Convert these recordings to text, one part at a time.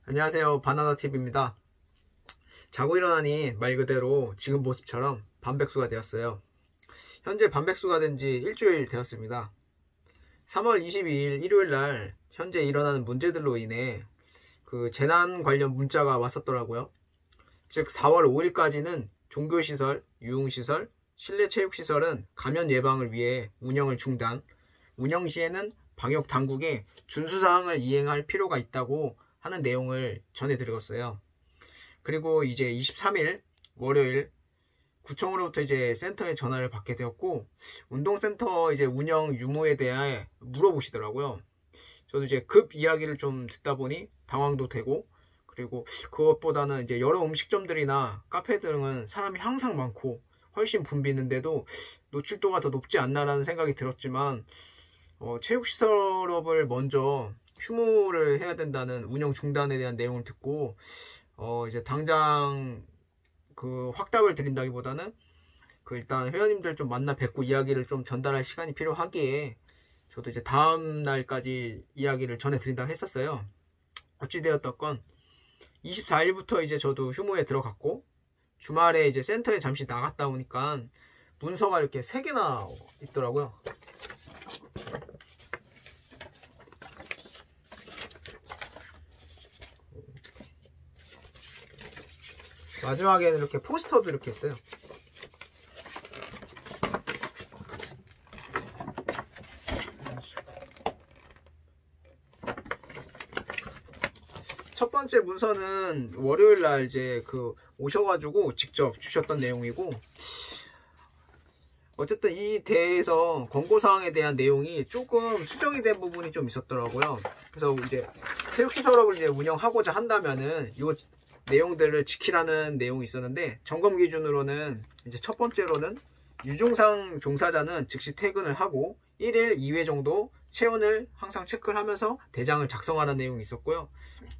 안녕하세요, 바나나TV입니다. 자고 일어나니 말 그대로 지금 모습처럼 반백수가 되었어요. 현재 반백수가 된 지 일주일 되었습니다. 3월 22일 일요일날 현재 일어나는 문제들로 인해 그 재난 관련 문자가 왔었더라고요. 즉 4월 5일까지는 종교시설, 유흥시설, 실내체육시설은 감염 예방을 위해 운영을 중단, 운영 시에는 방역 당국에 준수사항을 이행할 필요가 있다고 하는 내용을 전해드렸어요. 그리고 이제 23일 월요일 구청으로부터 이제 센터에 전화를 받게 되었고, 운동센터 이제 운영 유무에 대해 물어보시더라고요. 저도 이제 급 이야기를 좀 듣다 보니 당황도 되고, 그리고 그것보다는 이제 여러 음식점들이나 카페 등은 사람이 항상 많고 훨씬 붐비는데도 노출도가 더 높지 않나라는 생각이 들었지만, 체육시설업을 먼저 휴무를 해야 된다는 운영 중단에 대한 내용을 듣고 이제 당장 그 확답을 드린다기보다는 일단 회원님들 좀 만나 뵙고 이야기를 좀 전달할 시간이 필요하기에 저도 이제 다음 날까지 이야기를 전해드린다고 했었어요. 어찌되었던 건 24일부터 이제 저도 휴무에 들어갔고, 주말에 이제 센터에 잠시 나갔다 오니까 문서가 이렇게 3개나 있더라고요. 마지막에는 이렇게 포스터도 이렇게 있어요. 첫 번째 문서는 월요일날 이제 오셔가지고 직접 주셨던 내용이고, 어쨌든 이 대회에서 권고사항에 대한 내용이 조금 수정이 된 부분이 좀 있었더라고요. 그래서 이제 체육시설업을 이제 운영하고자 한다면은 이 내용들을 지키라는 내용이 있었는데, 점검 기준으로는 이제 첫 번째로는 유증상 종사자는 즉시 퇴근을 하고 1일 2회 정도 체온을 항상 체크를 하면서 대장을 작성하라는 내용이 있었고요.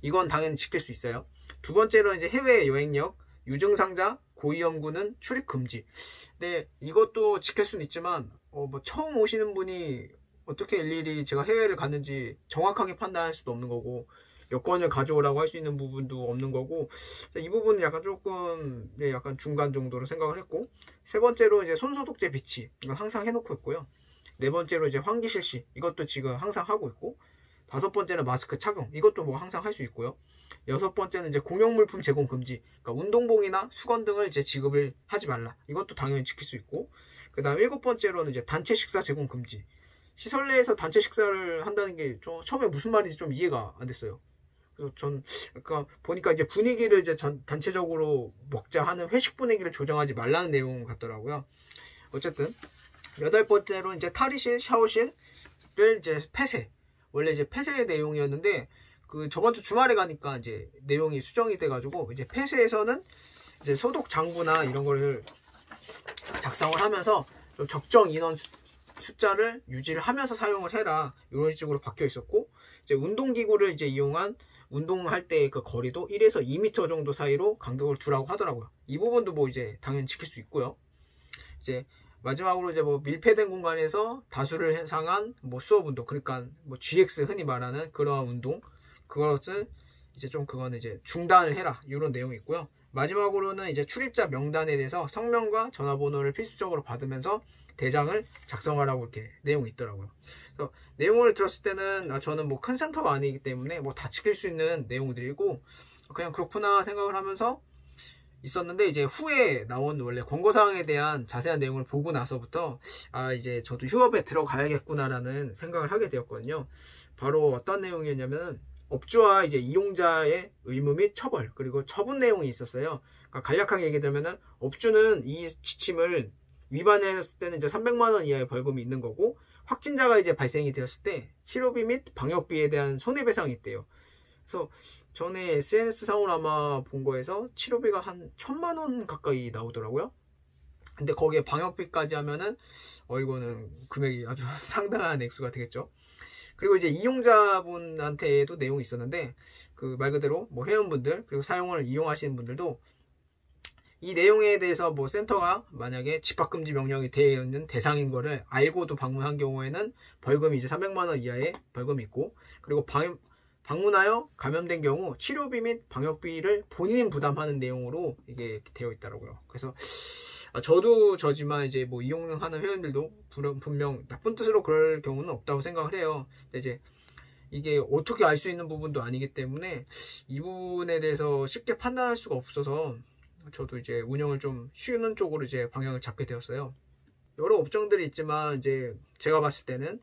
이건 당연히 지킬 수 있어요. 두 번째로 이제 해외 여행력, 유증상자, 고위험군은 출입 금지. 근데 이것도 지킬 수는 있지만 뭐 처음 오시는 분이 어떻게 일일이 제가 해외를 갔는지 정확하게 판단할 수도 없는 거고, 여권을 가져오라고 할 수 있는 부분도 없는 거고, 이 부분은 약간 조금 약간 중간 정도로 생각을 했고, 세 번째로 이제 손소독제 비치, 이건 항상 해놓고 있고요. 네 번째로 이제 환기 실시, 이것도 지금 항상 하고 있고, 다섯 번째는 마스크 착용, 이것도 뭐 항상 할 수 있고요. 여섯 번째는 이제 공용물품 제공 금지, 그러니까 운동복이나 수건 등을 이제 지급을 하지 말라, 이것도 당연히 지킬 수 있고, 그 다음 일곱 번째로는 이제 단체 식사 제공 금지. 시설 내에서 단체 식사를 한다는 게 처음에 무슨 말인지 좀 이해가 안 됐어요. 그래서 전 보니까 이제 분위기를 이제 단체적으로 먹자 하는 회식 분위기를 조정하지 말라는 내용 같더라고요. 어쨌든 여덟 번째로 이제 탈의실, 샤워실을 이제 폐쇄. 원래 이제 폐쇄의 내용이었는데 저번 주 주말에 가니까 이제 내용이 수정이 돼가지고, 이제 폐쇄에서는 이제 소독 장부나 이런 거를 작성을 하면서 좀 적정 인원 숫자를 유지를 하면서 사용을 해라, 이런 식으로 바뀌어 있었고, 이제 운동기구를 이제 이용한 운동할 때 그 거리도 1에서 2m 정도 사이로 간격을 두라고 하더라고요. 이 부분도 뭐 이제 당연히 지킬 수 있고요. 이제 마지막으로 이제 뭐 밀폐된 공간에서 다수를 해상한 뭐 수업 운동, 그러니까 뭐 GX 흔히 말하는 그런 운동, 그것을 이제 그거는 이제 중단을 해라, 이런 내용이 있고요. 마지막으로는 이제 출입자 명단에 대해서 성명과 전화번호를 필수적으로 받으면서 대장을 작성하라고 이렇게 내용이 있더라고요. 그래서 내용을 들었을 때는 저는 뭐 큰 센터가 아니기 때문에 뭐 다 지킬 수 있는 내용들이고 그냥 그렇구나 생각을 하면서 있었는데, 이제 후에 나온 원래 권고사항에 대한 자세한 내용을 보고 나서부터 이제 저도 휴업에 들어가야겠구나라는 생각을 하게 되었거든요. 바로 어떤 내용이었냐면, 업주와 이제 이용자의 의무 및 처벌, 그리고 처분 내용이 있었어요. 그러니까 간략하게 얘기하면은, 업주는 이 지침을 위반했을 때는 이제 300만 원 이하의 벌금이 있는 거고, 확진자가 이제 발생이 되었을 때 치료비 및 방역비에 대한 손해배상이 있대요. 그래서 전에 SNS상으로 아마 본 거에서 치료비가 한 1000만 원 가까이 나오더라고요. 근데 거기에 방역비까지 하면은 이거는 금액이 아주 상당한 액수가 되겠죠. 그리고 이제 이용자분한테도 내용이 있었는데, 말 그대로 뭐 회원분들, 그리고 사용을 이용하시는 분들도 이 내용에 대해서 뭐 센터가 만약에 집합금지 명령이 되어 있는 대상인 거를 알고도 방문한 경우에는 벌금이 이제 300만 원 이하의 벌금이 있고, 그리고 방문하여 감염된 경우 치료비 및 방역비를 본인 부담하는 내용으로 이게 되어 있더라고요. 그래서 저도 저지만 이제 뭐 이용하는 회원들도 분명 나쁜 뜻으로 그럴 경우는 없다고 생각을 해요. 근데 이제 이게 어떻게 알 수 있는 부분도 아니기 때문에 이 부분에 대해서 쉽게 판단할 수가 없어서 저도 이제 운영을 좀 쉬는 쪽으로 이제 방향을 잡게 되었어요. 여러 업종들이 있지만 이제 제가 봤을 때는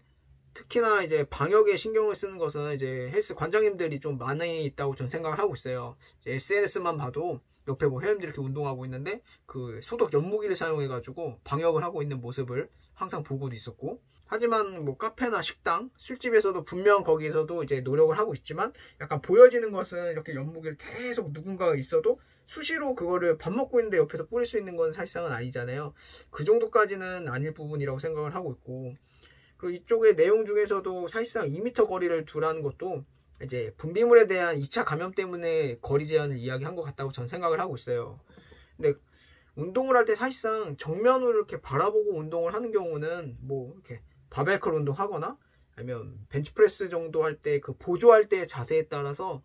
특히나 이제 방역에 신경을 쓰는 것은 이제 헬스 관장님들이 좀 많이 있다고 저는 생각을 하고 있어요. SNS만 봐도 옆에 뭐 회원들이 이렇게 운동하고 있는데 그 소독 연무기를 사용해 가지고 방역을 하고 있는 모습을 항상 보고도 있었고, 하지만 뭐 카페나 식당, 술집에서도 분명 거기서도 이제 노력을 하고 있지만 약간 보여지는 것은 이렇게 연무기를 계속 누군가가 있어도 수시로 그거를 밥 먹고 있는데 옆에서 뿌릴 수 있는 건 사실상은 아니잖아요. 그 정도까지는 아닐 부분이라고 생각을 하고 있고, 그리고 이쪽의 내용 중에서도 사실상 2m 거리를 두라는 것도 이제 분비물에 대한 2차 감염 때문에 거리 제한을 이야기한 것 같다고 전 생각을 하고 있어요. 근데 운동을 할 때 사실상 정면으로 이렇게 바라보고 운동을 하는 경우는 뭐 이렇게 바벨컬 운동하거나 아니면 벤치프레스 정도 할 때 그 보조할 때의 자세에 따라서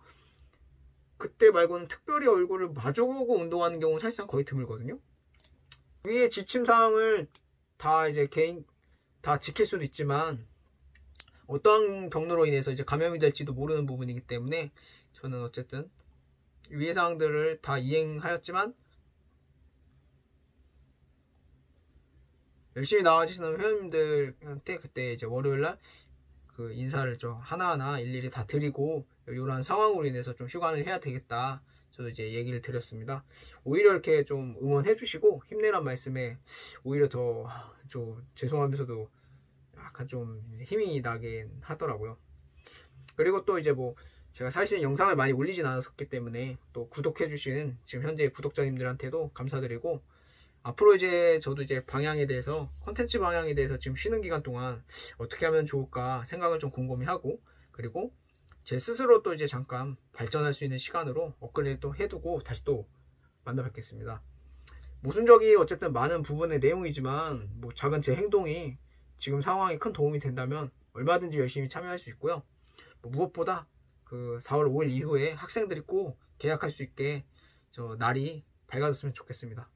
그때 말고는 특별히 얼굴을 마주보고 운동하는 경우는 사실상 거의 드물거든요. 위에 지침사항을 다 이제 개인 다 지킬 수도 있지만 어떠한 경로로 인해서 이제 감염이 될지도 모르는 부분이기 때문에 저는 어쨌든 위의 사항들을 다 이행하였지만 열심히 나와주시는 회원님들한테 그때 이제 월요일날 그 인사를 좀 하나하나 일일이 다 드리고 이러한 상황으로 인해서 좀 휴관을 해야 되겠다, 저도 이제 얘기를 드렸습니다. 오히려 이렇게 좀 응원해 주시고 힘내란 말씀에 오히려 더 좀 죄송하면서도 약간 좀 힘이 나긴 하더라고요. 그리고 또 이제 뭐 제가 사실 영상을 많이 올리진 않았기 때문에 또 구독해 주신 지금 현재 구독자님들한테도 감사드리고, 앞으로 이제 저도 이제 방향에 대해서, 컨텐츠 방향에 대해서 지금 쉬는 기간 동안 어떻게 하면 좋을까 생각을 좀 곰곰이 하고, 그리고 제 스스로 또 이제 잠깐 발전할 수 있는 시간으로 업그레이드 또 해두고 다시 또 만나 뵙겠습니다. 모순적이 어쨌든 많은 부분의 내용이지만 뭐 작은 제 행동이 지금 상황에 큰 도움이 된다면 얼마든지 열심히 참여할 수 있고요. 뭐 무엇보다 그 4월 5일 이후에 학생들이 꼭 계약할 수 있게 저 날이 밝아졌으면 좋겠습니다.